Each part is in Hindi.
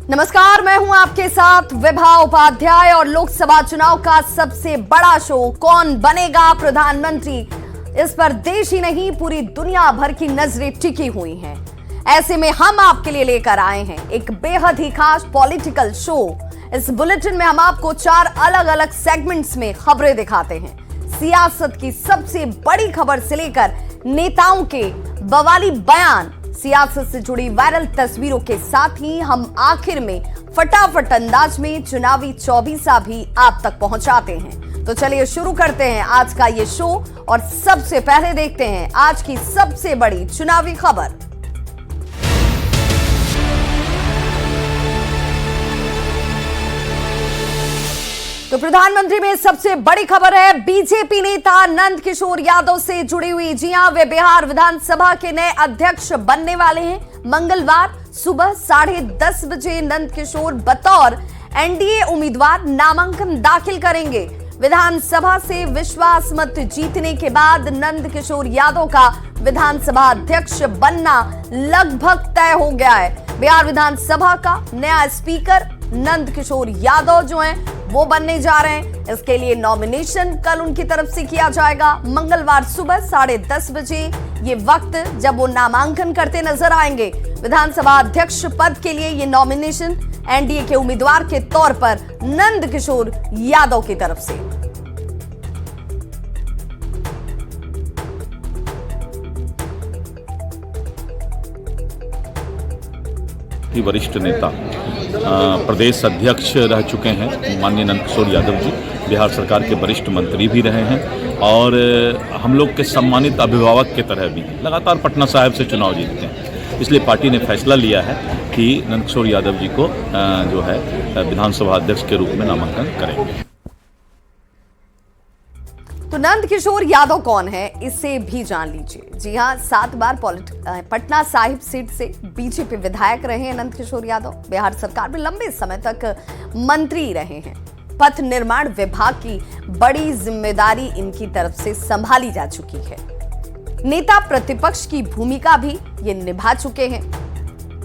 नमस्कार, मैं हूं आपके साथ विभा उपाध्याय और लोकसभा चुनाव का सबसे बड़ा शो कौन बनेगा प्रधानमंत्री, इस पर देश ही नहीं पूरी दुनिया भर की नजरें टिकी हुई हैं। ऐसे में हम आपके लिए लेकर आए हैं एक बेहद ही खास पॉलिटिकल शो। इस बुलेटिन में हम आपको 4 अलग अलग सेगमेंट्स में खबरें दिखाते हैं। सियासत की सबसे बड़ी खबर से लेकर नेताओं के बवाली बयान, सियासत से जुड़ी वायरल तस्वीरों के साथ ही हम आखिर में फटाफट अंदाज में चुनावी चौबीसा भी आप तक पहुंचाते हैं। तो चलिए शुरू करते हैं आज का ये शो और सबसे पहले देखते हैं आज की सबसे बड़ी चुनावी खबर। तो प्रधानमंत्री में सबसे बड़ी खबर है बीजेपी नेता नंद किशोर यादव से जुड़ी हुई। जी हां, वे बिहार विधानसभा के नए अध्यक्ष बनने वाले हैं। मंगलवार सुबह 10:30 बजे नंद किशोर बतौर एनडीए उम्मीदवार नामांकन दाखिल करेंगे। विधानसभा से विश्वास मत जीतने के बाद नंद किशोर यादव का विधानसभा अध्यक्ष बनना लगभग तय हो गया है। बिहार विधानसभा का नया स्पीकर नंद किशोर यादव जो हैं वो बनने जा रहे हैं। इसके लिए नॉमिनेशन कल उनकी तरफ से किया जाएगा। मंगलवार सुबह 10:30 बजे ये वक्त जब वो नामांकन करते नजर आएंगे। विधानसभा अध्यक्ष पद के लिए ये नॉमिनेशन एनडीए के उम्मीदवार के तौर पर नंद किशोर यादव की तरफ से। वरिष्ठ नेता प्रदेश अध्यक्ष रह चुके हैं माननीय नंद किशोर यादव जी, बिहार सरकार के वरिष्ठ मंत्री भी रहे हैं और हम लोग के सम्मानित अभिभावक के तरह भी लगातार पटना साहिब से चुनाव जीतते हैं। इसलिए पार्टी ने फैसला लिया है कि नंद किशोर यादव जी को जो है विधानसभा अध्यक्ष के रूप में नामांकन करेंगे। तो नंद किशोर यादव कौन है, इसे भी जान लीजिए। जी हां, 7 बार पटना साहिब सीट से बीजेपी विधायक रहे हैं नंद किशोर यादव। बिहार सरकार में लंबे समय तक मंत्री रहे हैं। पथ निर्माण विभाग की बड़ी जिम्मेदारी इनकी तरफ से संभाली जा चुकी है। नेता प्रतिपक्ष की भूमिका भी ये निभा चुके हैं।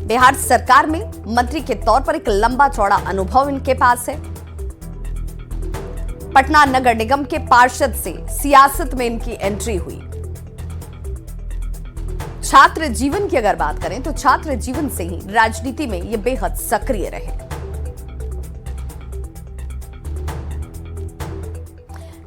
बिहार सरकार में मंत्री के तौर पर एक लंबा चौड़ा अनुभव इनके पास है। पटना नगर निगम के पार्षद से सियासत में इनकी एंट्री हुई। छात्र जीवन की अगर बात करें तो छात्र जीवन से ही राजनीति में ये बेहद सक्रिय रहे।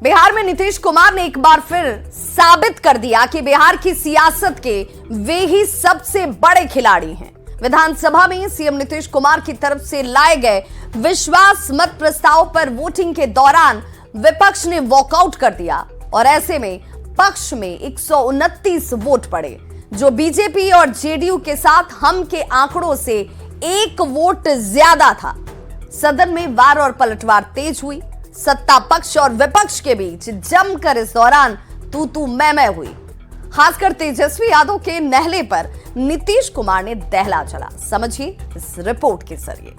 बिहार में नीतीश कुमार ने एक बार फिर साबित कर दिया कि बिहार की सियासत के वे ही सबसे बड़े खिलाड़ी हैं। विधानसभा में सीएम नीतीश कुमार की तरफ से लाए गए विश्वास मत प्रस्ताव पर वोटिंग के दौरान विपक्ष ने वॉकआउट कर दिया और ऐसे में पक्ष में 129 वोट पड़े, जो बीजेपी और जेडीयू के साथ हम के आंकड़ों से 1 वोट ज्यादा था। सदन में वार और पलटवार तेज हुई। सत्ता पक्ष और विपक्ष के बीच जमकर इस दौरान तू मैं हुई। खासकर तेजस्वी यादव के नहले पर नीतीश कुमार ने दहला चला। समझिए इस रिपोर्ट के जरिए।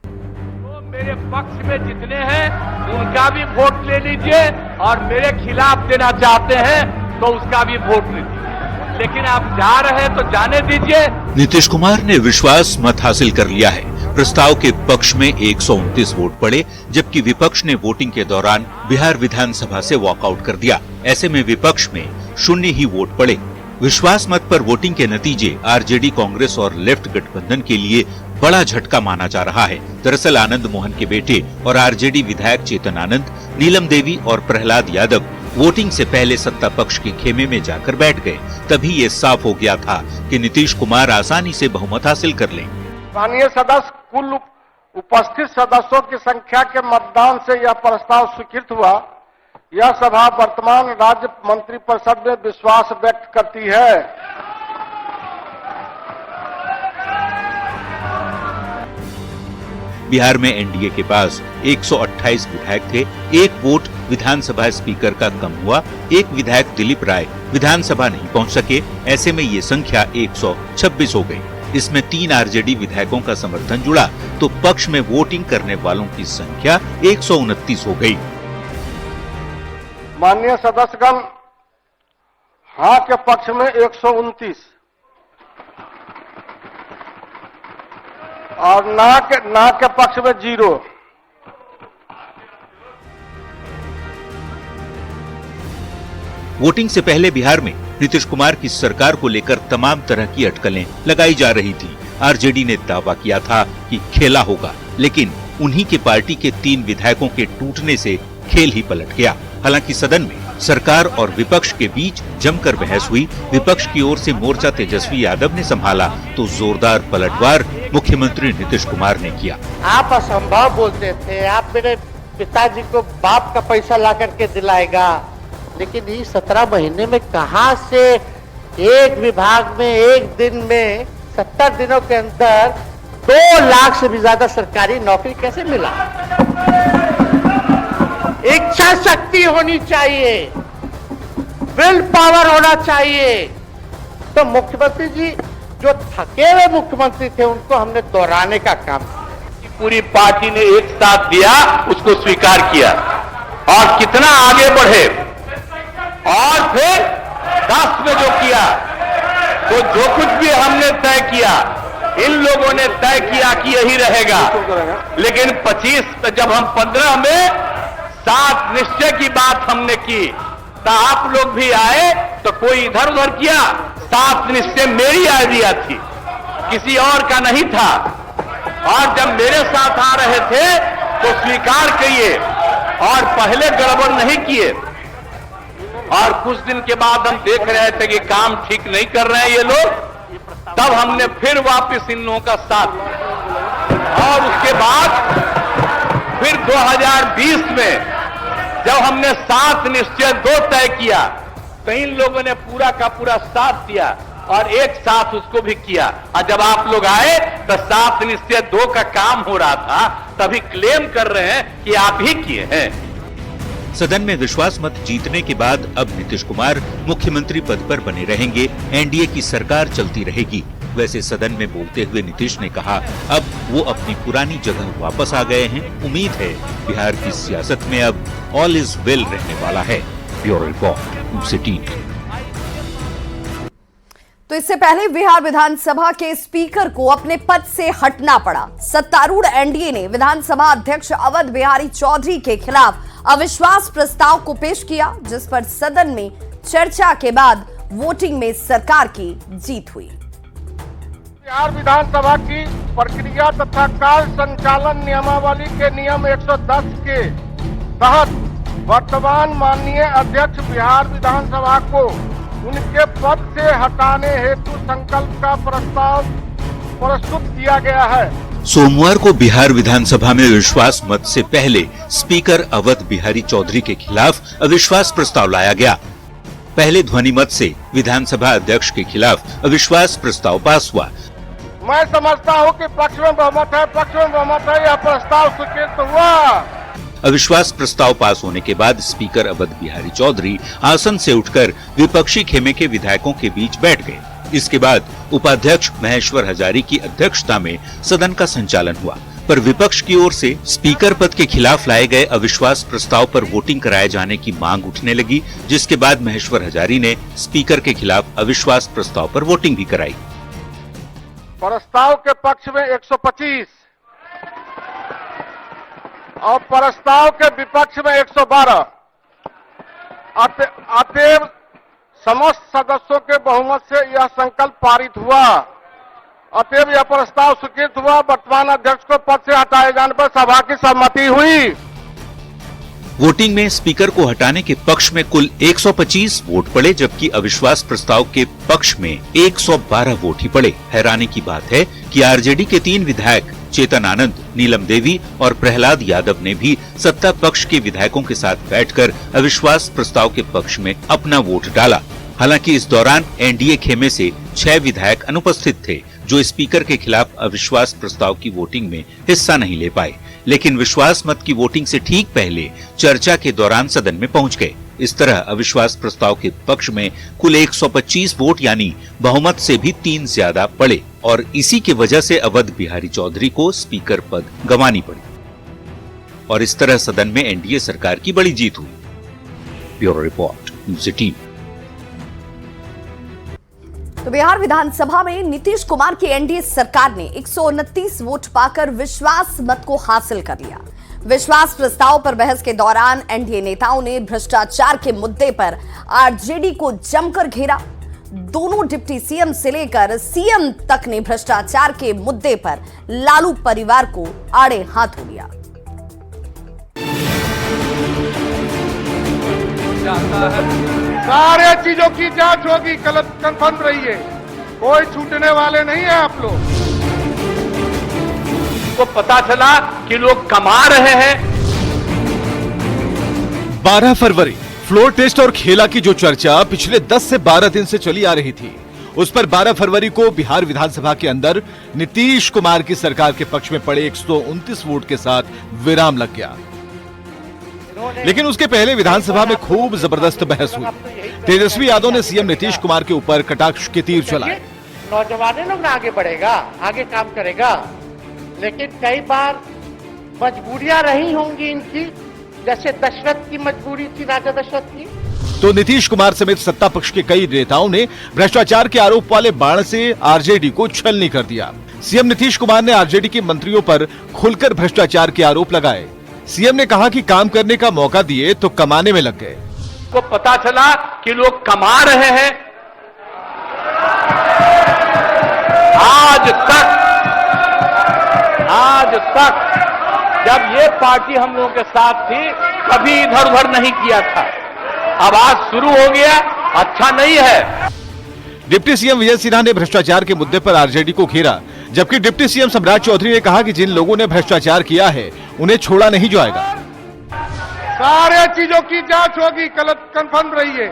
तो मेरे पक्ष में जितने हैं उनका भी वोट ले लीजिए और मेरे खिलाफ देना चाहते हैं तो उसका भी वोट लीजिए, लेकिन आप जा रहे हैं तो जाने दीजिए। नीतीश कुमार ने विश्वास मत हासिल कर लिया है। प्रस्ताव के पक्ष में 129 वोट पड़े, जबकि विपक्ष ने वोटिंग के दौरान बिहार विधानसभा से वॉकआउट कर दिया। ऐसे में विपक्ष में 0 ही वोट पड़े। विश्वास मत पर वोटिंग के नतीजे आरजेडी, कांग्रेस और लेफ्ट गठबंधन के लिए बड़ा झटका माना जा रहा है। दरअसल आनंद मोहन के बेटे और आरजेडी विधायक चेतन आनंद, नीलम देवी और प्रहलाद यादव वोटिंग से पहले सत्ता पक्ष के खेमे में जाकर बैठ गए। तभी ये साफ हो गया था कि नीतीश कुमार आसानी से बहुमत हासिल कर लेंगे। स्थानीय सदस्य कुल उपस्थित सदस्यों की संख्या के मतदान से यह प्रस्ताव स्वीकृत हुआ। यह सभा वर्तमान राज्य मंत्रिपरिषद में विश्वास व्यक्त करती है। बिहार में एनडीए के पास 128 विधायक थे। 1 वोट विधानसभा स्पीकर का कम हुआ। 1 विधायक दिलीप राय विधानसभा नहीं पहुंच सके। ऐसे में ये संख्या 126 हो गई। इसमें 3 आरजेडी विधायकों का समर्थन जुड़ा तो पक्ष में वोटिंग करने वालों की संख्या 129 हो गई। माननीय सदस्यगण, हाँ के पक्ष में 129 और ना के पक्ष में 0। वोटिंग से पहले बिहार में नीतीश कुमार की सरकार को लेकर तमाम तरह की अटकलें लगाई जा रही थी। आरजेडी ने दावा किया था कि खेला होगा, लेकिन उन्हीं के पार्टी के 3 विधायकों के टूटने से खेल ही पलट गया। हालांकि सदन में सरकार और विपक्ष के बीच जमकर बहस हुई। विपक्ष की ओर से मोर्चा तेजस्वी यादव ने संभाला तो जोरदार पलटवार मुख्यमंत्री नीतीश कुमार ने किया। आप असंभव बोलते थे, आप मेरे पिताजी को बाप का पैसा ला करके दिलाएगा, लेकिन ये 17 महीने में कहां से एक विभाग में एक दिन में 70 दिनों के अंदर 2 लाख से भी ज्यादा सरकारी नौकरी कैसे मिला? इच्छा शक्ति होनी चाहिए, विल पावर होना चाहिए। तो मुख्यमंत्री जी जो थके हुए मुख्यमंत्री थे उनको हमने दोहराने का काम किया। पूरी पार्टी ने एक साथ दिया, उसको स्वीकार किया और कितना आगे बढ़े। और फिर 10 में जो किया, तो जो कुछ भी हमने तय किया, इन लोगों ने तय किया कि यही रहेगा। लेकिन 25 में जब हम 15 में 7 निश्चय की बात हमने की, तो आप लोग भी आए तो कोई इधर उधर किया। 7 निश्चय मेरी आइडिया थी, किसी और का नहीं था। और जब मेरे साथ आ रहे थे तो स्वीकार किए और पहले गड़बड़ नहीं किए। और कुछ दिन के बाद हम देख रहे थे कि काम ठीक नहीं कर रहे हैं ये लोग, तब हमने फिर वापस इन लोगों का साथ दिया। और उसके बाद फिर 2020 में जब हमने 7 निश्चय 2 तय किया, तो इन लोगों ने पूरा का पूरा साथ दिया और एक साथ उसको भी किया। और जब आप लोग आए तो 7 निश्चय 2 का काम हो रहा था, तभी क्लेम कर रहे हैं कि आप ही किए हैं। सदन में विश्वास मत जीतने के बाद अब नीतीश कुमार मुख्यमंत्री पद पर बने रहेंगे, एनडीए की सरकार चलती रहेगी। वैसे सदन में बोलते हुए नीतीश ने कहा अब वो अपनी पुरानी जगह वापस आ गए हैं। उम्मीद है बिहार की सियासत में अब ऑल इज वेल रहने वाला है। Bureau report city. तो इससे पहले बिहार विधानसभा के स्पीकर को अपने पद से हटना पड़ा। सत्तारूढ़ एनडीए ने विधानसभा अध्यक्ष अवध बिहारी चौधरी के खिलाफ अविश्वास प्रस्ताव को पेश किया, जिस पर सदन में चर्चा के बाद वोटिंग में सरकार की जीत हुई। बिहार विधानसभा की प्रक्रिया तथा कार्य संचालन नियमावली के नियम 110 के तहत वर्तमान माननीय अध्यक्ष बिहार विधानसभा को उनके पद से हटाने हेतु संकल्प का प्रस्ताव प्रस्तुत किया गया है। सोमवार को बिहार विधानसभा में विश्वास मत से पहले स्पीकर अवध बिहारी चौधरी के खिलाफ अविश्वास प्रस्ताव लाया गया। पहले ध्वनि मत से विधानसभा अध्यक्ष के खिलाफ अविश्वास प्रस्ताव पास हुआ। मैं समझता हूं कि पक्ष में बहुमत है, यह प्रस्ताव स्वीकृत हुआ। अविश्वास प्रस्ताव पास होने के बाद स्पीकर अवध बिहारी चौधरी आसन से उठकर विपक्षी खेमे के विधायकों के बीच बैठ गए। इसके बाद उपाध्यक्ष महेश्वर हजारी की अध्यक्षता में सदन का संचालन हुआ, पर विपक्ष की ओर से स्पीकर पद के खिलाफ लाए गए अविश्वास प्रस्ताव पर वोटिंग कराए जाने की मांग उठने लगी, जिसके बाद महेश्वर हजारी ने स्पीकर के खिलाफ अविश्वास प्रस्ताव पर वोटिंग भी कराई। प्रस्ताव के पक्ष में 125 और प्रस्ताव के विपक्ष में 112। अतएव समस्त सदस्यों के बहुमत से यह संकल्प पारित हुआ। अतएव यह प्रस्ताव स्वीकृत हुआ। वर्तमान अध्यक्ष को पद से हटाए जाने पर सभा की सहमति हुई। वोटिंग में स्पीकर को हटाने के पक्ष में कुल 125 वोट पड़े, जबकि अविश्वास प्रस्ताव के पक्ष में 112 वोट ही पड़े। हैरानी की बात है कि आरजेडी के 3 विधायक चेतन आनंद, नीलम देवी और प्रहलाद यादव ने भी सत्ता पक्ष के विधायकों के साथ बैठकर अविश्वास प्रस्ताव के पक्ष में अपना वोट डाला। हालांकि इस दौरान एनडीए खेमे से 6 विधायक अनुपस्थित थे, जो स्पीकर के खिलाफ अविश्वास प्रस्ताव की वोटिंग में हिस्सा नहीं ले पाए, लेकिन विश्वास मत की वोटिंग से ठीक पहले चर्चा के दौरान सदन में पहुंच गए। इस तरह अविश्वास प्रस्ताव के पक्ष में कुल 125 वोट यानी बहुमत से भी 3 ज्यादा पड़े और इसी की वजह से अवध बिहारी चौधरी को स्पीकर पद गंवानी पड़ी और इस तरह सदन में एनडीए सरकार की बड़ी जीत हुई। Bureau report news 18। तो बिहार विधानसभा में नीतीश कुमार की एनडीए सरकार ने 129 वोट पाकर विश्वास मत को हासिल कर लिया। विश्वास प्रस्ताव पर बहस के दौरान एनडीए नेताओं ने भ्रष्टाचार के मुद्दे पर आरजेडी को जमकर घेरा। दोनों डिप्टी सीएम से लेकर सीएम तक ने भ्रष्टाचार के मुद्दे पर लालू परिवार को आड़े हाथों लिया। सारे चीजों की जांच होगी, कंफर्म रहिए, कोई छूटने वाले नहीं है आप लोग। को पता चला कि लोग कमा रहे हैं। 12 फरवरी फ्लोर टेस्ट और खेला की जो चर्चा पिछले 10 से 12 दिन से चली आ रही थी, उस पर 12 फरवरी को बिहार विधानसभा के अंदर नीतीश कुमार की सरकार के पक्ष में पड़े 129 वोट के साथ विराम लग गया। लेकिन उसके पहले विधानसभा में खूब जबरदस्त बहस हुई। तेजस्वी यादव ने सीएम नीतीश कुमार के ऊपर कटाक्ष के तीर चलाए। नौजवान लोग आगे बढ़ेगा, आगे काम करेगा, लेकिन कई बार मजबूरियां रही होंगी इनकी, जैसे दशरथ की मजबूरी थी, राजा दशरथ की। तो नीतीश कुमार समेत सत्ता पक्ष के कई नेताओं ने भ्रष्टाचार के आरोप वाले बाण से आरजेडी को छलनी कर दिया। सीएम नीतीश कुमार ने आरजेडी के मंत्रियों पर खुलकर भ्रष्टाचार के आरोप लगाए। सीएम ने कहा कि काम करने का मौका दिए तो कमाने में लग गए। को पता चला कि लोग कमा रहे हैं। आज तक जब ये पार्टी हम लोगों के साथ थी, कभी इधर उधर नहीं किया था। अब आज शुरू हो गया, अच्छा नहीं है। डिप्टी सीएम विजय सिन्हा ने भ्रष्टाचार के मुद्दे पर आरजेडी को घेरा, जबकि डिप्टी सीएम सम्राट चौधरी ने कहा कि जिन लोगों ने भ्रष्टाचार किया है उन्हें छोड़ा नहीं जाएगा। सारे चीजों की जांच होगी, कंफर्म रहिए,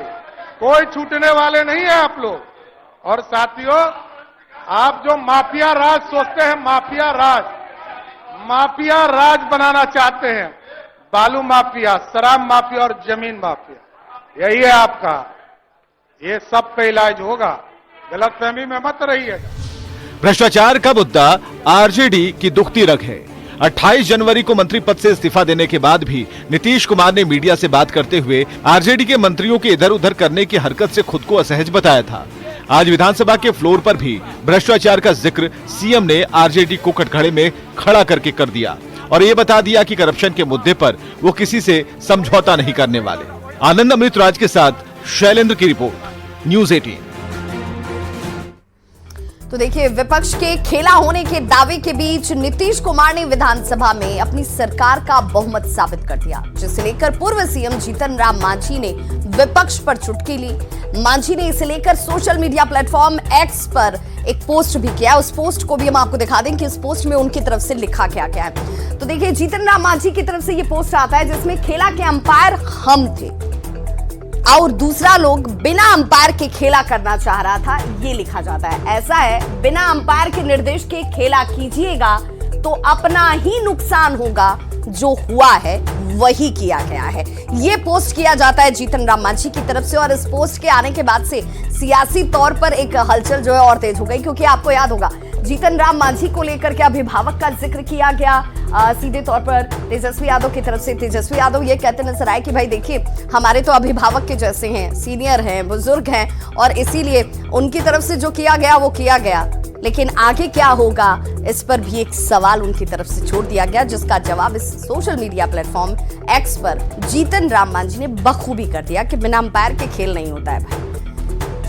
कोई छूटने वाले नहीं है आप लोग। और साथियों, आप जो माफिया राज सोचते हैं, माफिया राज बनाना चाहते हैं, बालू माफिया, शराब माफिया और जमीन माफिया, यही है आपका। ये सब का इलाज होगा, गलतफहमी में मत रहिएगा। भ्रष्टाचार का मुद्दा आरजेडी की दुखती रग है। 28 जनवरी को मंत्री पद से इस्तीफा देने के बाद भी नीतीश कुमार ने मीडिया से बात करते हुए आरजेडी के मंत्रियों के इधर उधर करने की हरकत से खुद को असहज बताया था। आज विधानसभा के फ्लोर पर भी भ्रष्टाचार का जिक्र सीएम ने आरजेडी को कटघरे में खड़ा करके कर दिया और ये बता दिया कि करप्शन के मुद्दे पर वो किसी से समझौता नहीं करने वाले। आनंद अमृतराज के साथ शैलेंद्र की रिपोर्ट, न्यूज़ 18। तो देखिए, विपक्ष के खेला होने के दावे के बीच नीतीश कुमार ने विधानसभा में अपनी सरकार का बहुमत साबित कर दिया, जिसे लेकर पूर्व सीएम जीतन राम मांझी ने विपक्ष पर चुटकी ली। मांझी ने इसे लेकर सोशल मीडिया प्लेटफॉर्म एक्स पर एक पोस्ट भी किया। उस पोस्ट को भी हम आपको दिखा दें कि इस पोस्ट में उनकी तरफ से लिखा क्या क्या है। तो देखिए, जीतन राम मांझी की तरफ से ये पोस्ट आता है जिसमें खेला के अंपायर हम थे और दूसरा लोग बिना अंपायर के खेला करना चाह रहा था, ये लिखा जाता है। ऐसा है, बिना अंपायर के निर्देश के खेला कीजिएगा तो अपना ही नुकसान होगा, जो हुआ है वही किया गया है। ये पोस्ट किया जाता है जीतन राम मांझी की तरफ से। और इस पोस्ट के आने के बाद से सियासी तौर पर एक हलचल जो है और तेज हो गई, क्योंकि आपको याद होगा जीतन राम मांझी को लेकर के अभिभावक का जिक्र किया गया सीधे तौर पर तेजस्वी यादव की तरफ से। तेजस्वी यादव ये कहते नजर आए कि भाई देखिए, हमारे तो अभिभावक के जैसे हैं, सीनियर हैं, बुजुर्ग हैं, और इसीलिए उनकी तरफ से जो किया गया वो किया गया, लेकिन आगे क्या होगा इस पर भी एक सवाल उनकी तरफ से छोड़ दिया गया, जिसका जवाब इस सोशल मीडिया प्लेटफॉर्म एक्स पर जीतन राम मांझी ने बखूबी कर दिया कि बिना अंपायर के खेल नहीं होता है भाई।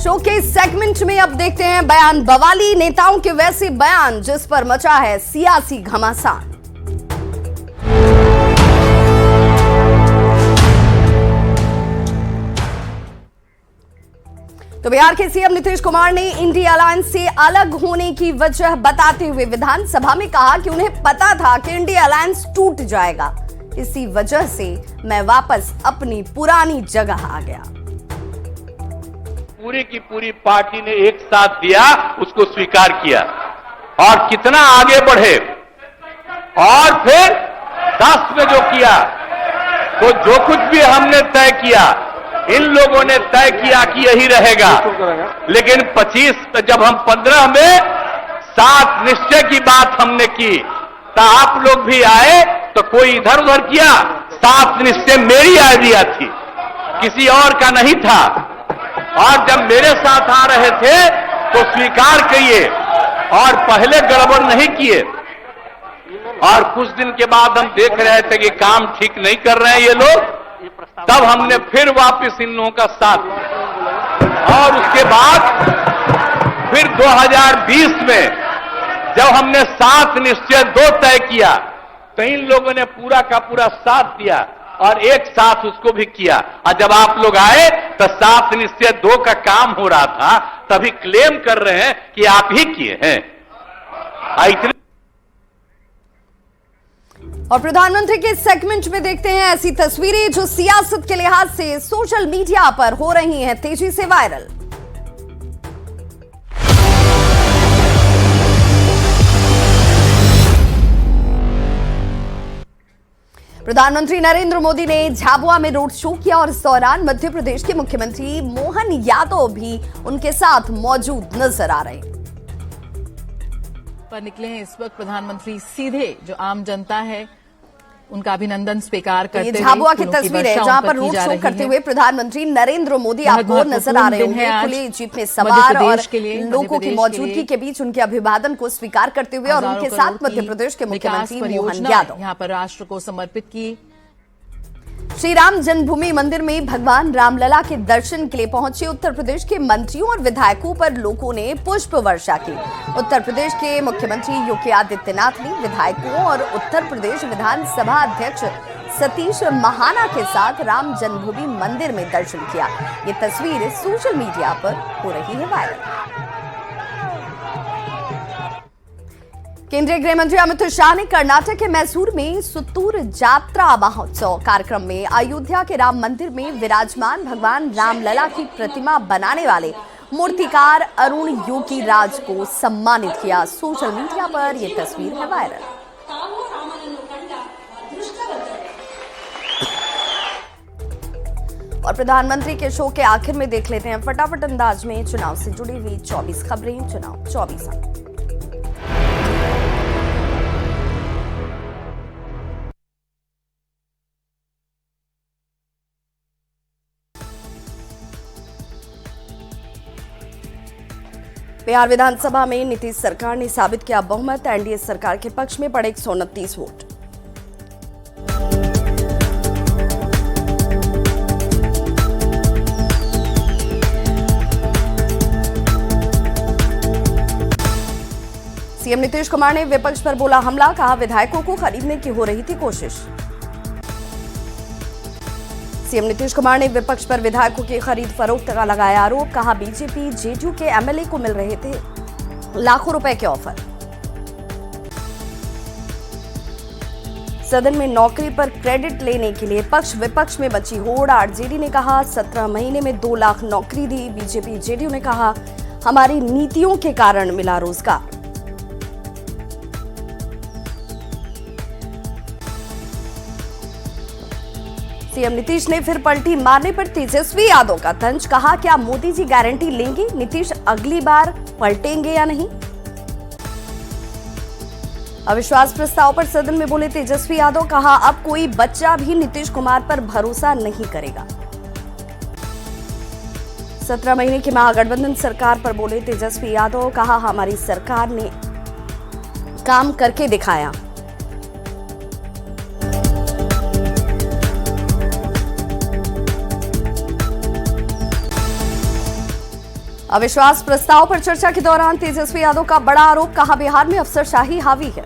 शो के इस सेगमेंट में अब देखते हैं बयान, बवाली नेताओं के वैसे बयान जिस पर मचा है सियासी घमासान। तो बिहार के सीएम नीतीश कुमार ने इंडिया अलायंस से अलग होने की वजह बताते हुए विधानसभा में कहा कि उन्हें पता था कि इंडिया अलायंस टूट जाएगा, इसी वजह से मैं वापस अपनी पुरानी जगह आ गया। पूरी की पूरी पार्टी ने एक साथ दिया, उसको स्वीकार किया और कितना आगे बढ़े, और फिर 10 में जो किया, तो जो कुछ भी हमने तय किया, इन लोगों ने तय किया कि यही रहेगा, लेकिन 25 जब हम 15 में 7 निश्चय की बात हमने की, तो आप लोग भी आए तो कोई इधर उधर किया। 7 निश्चय मेरी आइडिया थी, किसी और का नहीं था। और जब मेरे साथ आ रहे थे तो स्वीकार किए और पहले गड़बड़ नहीं किए। और कुछ दिन के बाद हम देख रहे थे कि काम ठीक नहीं कर रहे हैं ये लोग, तब हमने फिर वापस इन लोगों का साथ दिया। और उसके बाद फिर 2020 में जब हमने 7 निश्चय 2 तय किया तो इन लोगों ने पूरा का पूरा साथ दिया और एक साथ उसको भी किया। और जब आप लोग आए तो 7 निश्चय 2 का काम हो रहा था, तभी क्लेम कर रहे हैं कि आप ही किए हैं। इतने और प्रधानमंत्री के सेगमेंट में देखते हैं ऐसी तस्वीरें जो सियासत के लिहाज से सोशल मीडिया पर हो रही हैं तेजी से वायरल। प्रधानमंत्री नरेंद्र मोदी ने झाबुआ में रोड शो किया और इस दौरान मध्य प्रदेश के मुख्यमंत्री मोहन यादव भी उनके साथ मौजूद नजर आ रहे हैं। पर निकले हैं इस वक्त प्रधानमंत्री सीधे जो आम जनता है उनका अभिनंदन स्वीकार करते हुए। झाबुआ की तस्वीर है जहां पर रोड शो करते हुए प्रधानमंत्री नरेंद्र मोदी आपको नजर आ रहे होंगे। खुली जीप में सवार और लोगों की मौजूदगी के बीच उनके अभिवादन को स्वीकार करते हुए और उनके साथ मध्य प्रदेश के मुख्यमंत्री मोहन यादव यहाँ पर राष्ट्र को समर्पित की। श्री राम जन्मभूमि मंदिर में भगवान रामलला के दर्शन के लिए पहुंचे उत्तर प्रदेश के मंत्रियों और विधायकों पर लोगों ने पुष्प वर्षा की। उत्तर प्रदेश के मुख्यमंत्री योगी आदित्यनाथ ने विधायकों और उत्तर प्रदेश विधानसभा अध्यक्ष सतीश महाना के साथ राम जन्मभूमि मंदिर में दर्शन किया। ये तस्वीर सोशल मीडिया पर हो रही है वायरल। केंद्रीय गृह मंत्री अमित शाह ने कर्नाटक के मैसूर में सुत्तूर जात्रा महोत्सव कार्यक्रम में अयोध्या के राम मंदिर में विराजमान भगवान रामलला की प्रतिमा बनाने वाले मूर्तिकार अरुण योगी राज को सम्मानित किया। सोशल मीडिया पर यह तस्वीर है वायरल। और प्रधानमंत्री के शो के आखिर में देख लेते हैं फटाफट अंदाज में चुनाव से जुड़ी हुई 24 खबरें। चुनाव 24 अंक। बिहार विधानसभा में नीतीश सरकार ने साबित किया बहुमत। एनडीए सरकार के पक्ष में पड़े 129 वोट। सीएम नीतीश कुमार ने विपक्ष पर बोला हमला, कहा विधायकों को खरीदने की हो रही थी कोशिश। सीएम नीतीश कुमार ने विपक्ष पर विधायकों की खरीद फरोख्त का लगाया आरोप, कहा बीजेपी जेडीयू के एमएलए को मिल रहे थे लाखों रुपए के ऑफर। सदन में नौकरी पर क्रेडिट लेने के लिए पक्ष विपक्ष में मची होड़। आरजेडी ने कहा 17 महीने में 2 लाख नौकरी दी। बीजेपी जेडीयू ने कहा हमारी नीतियों के कारण मिला रोजगार। सीएम नीतीश ने फिर पलटी मारने पर तेजस्वी यादव का तंज, कहा क्या मोदी जी गारंटी लेंगे नीतीश अगली बार पलटेंगे या नहीं। अविश्वास प्रस्ताव पर सदन में बोले तेजस्वी यादव, कहा अब कोई बच्चा भी नीतीश कुमार पर भरोसा नहीं करेगा। 17 महीने की महागठबंधन सरकार पर बोले तेजस्वी यादव, कहा हमारी सरकार ने काम करके दिखाया। अविश्वास प्रस्ताव पर चर्चा के दौरान तेजस्वी यादव का बड़ा आरोप, कहा बिहार में अफसरशाही हावी है।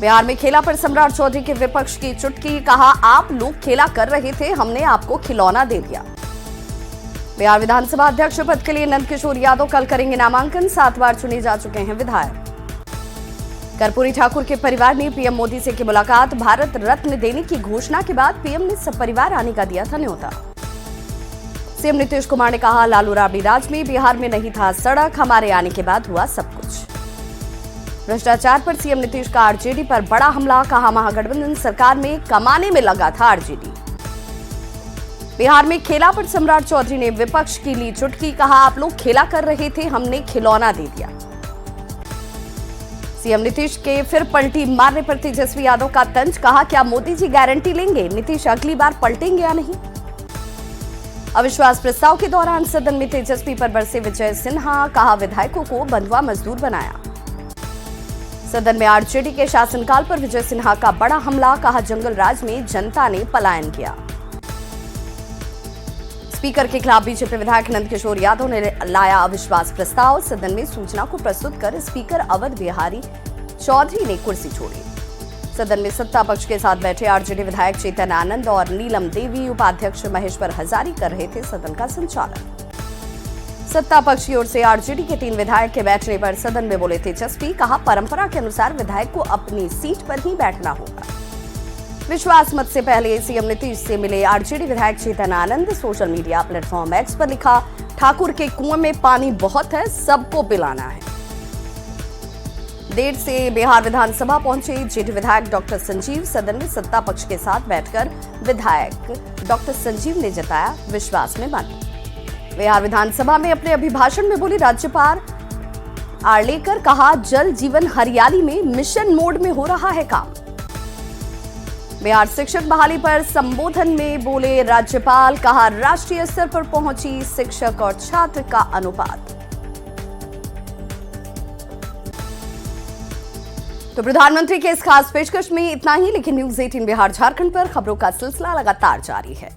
बिहार में खेला पर सम्राट चौधरी के विपक्ष की चुटकी, कहा आप लोग खेला कर रहे थे, हमने आपको खिलौना दे दिया। बिहार विधानसभा अध्यक्ष पद के लिए नंद किशोर यादव कल करेंगे नामांकन। 7 बार चुने जा चुके हैं विधायक। कर्पूरी ठाकुर के परिवार ने पीएम मोदी से की मुलाकात। भारत रत्न देने की घोषणा के बाद पीएम ने सपरिवार आने का दिया था न्योता। सीएम नीतीश कुमार ने कहा लालू राबड़ी राज में बिहार में नहीं था सड़क, हमारे आने के बाद हुआ सब कुछ। भ्रष्टाचार पर सीएम नीतीश का आरजेडी पर बड़ा हमला, कहा महागठबंधन सरकार में कमाने में लगा था आरजेडी। बिहार में खेला पर सम्राट चौधरी ने विपक्ष की ली चुटकी, कहा आप लोग खेला कर रहे थे, हमने खिलौना दे दिया। सीएम नीतीश के फिर पलटी मारने पर तेजस्वी यादव का तंज, कहा क्या मोदी जी गारंटी लेंगे नीतीश अगली बार पलटेंगे या नहीं। अविश्वास प्रस्ताव के दौरान सदन में तेजस्वी पर बरसे विजय सिन्हा, कहा विधायकों को बंधुआ मजदूर बनाया। सदन में आरजेडी के शासनकाल पर विजय सिन्हा का बड़ा हमला, कहा जंगल राज में जनता ने पलायन किया। स्पीकर के खिलाफ बीजेपी विधायक नंदकिशोर यादव ने लाया अविश्वास प्रस्ताव। सदन में सूचना को प्रस्तुत कर स्पीकर अवध बिहारी चौधरी ने कुर्सी छोड़ी। सदन में सत्ता पक्ष के साथ बैठे आरजेडी विधायक चेतन आनंद और नीलम देवी, उपाध्यक्ष महेश्वर हजारी कर रहे थे सदन का संचालन। सत्ता पक्ष की ओर से आरजेडी के 3 विधायक के बैठने पर सदन में बोले तेजस्वी, कहा परंपरा के अनुसार विधायक को अपनी सीट पर ही बैठना होगा। विश्वास मत से पहले सीएम नीतीश से मिले आरजेडी विधायक Chetan Anand, social media platform x पर लिखा, ठाकुर के कुएं में पानी बहुत है, सबको पिलाना है। देर से बिहार विधानसभा पहुंचे जेडी विधायक डॉक्टर संजीव। सदन में सत्ता पक्ष के साथ बैठकर विधायक डॉक्टर संजीव ने जताया विश्वास में मन। बिहार विधानसभा में अपने अभिभाषण में बोली राज्यपाल आर्लेकर, कहा जल जीवन हरियाली में मिशन मोड में हो रहा है काम। बिहार शिक्षक बहाली पर संबोधन में बोले राज्यपाल, कहा राष्ट्रीय स्तर पर पहुंची शिक्षक और छात्र का अनुपात। तो प्रधानमंत्री के इस खास पेशकश में इतना ही, लेकिन न्यूज़ 18 बिहार झारखंड पर खबरों का सिलसिला लगातार जारी है।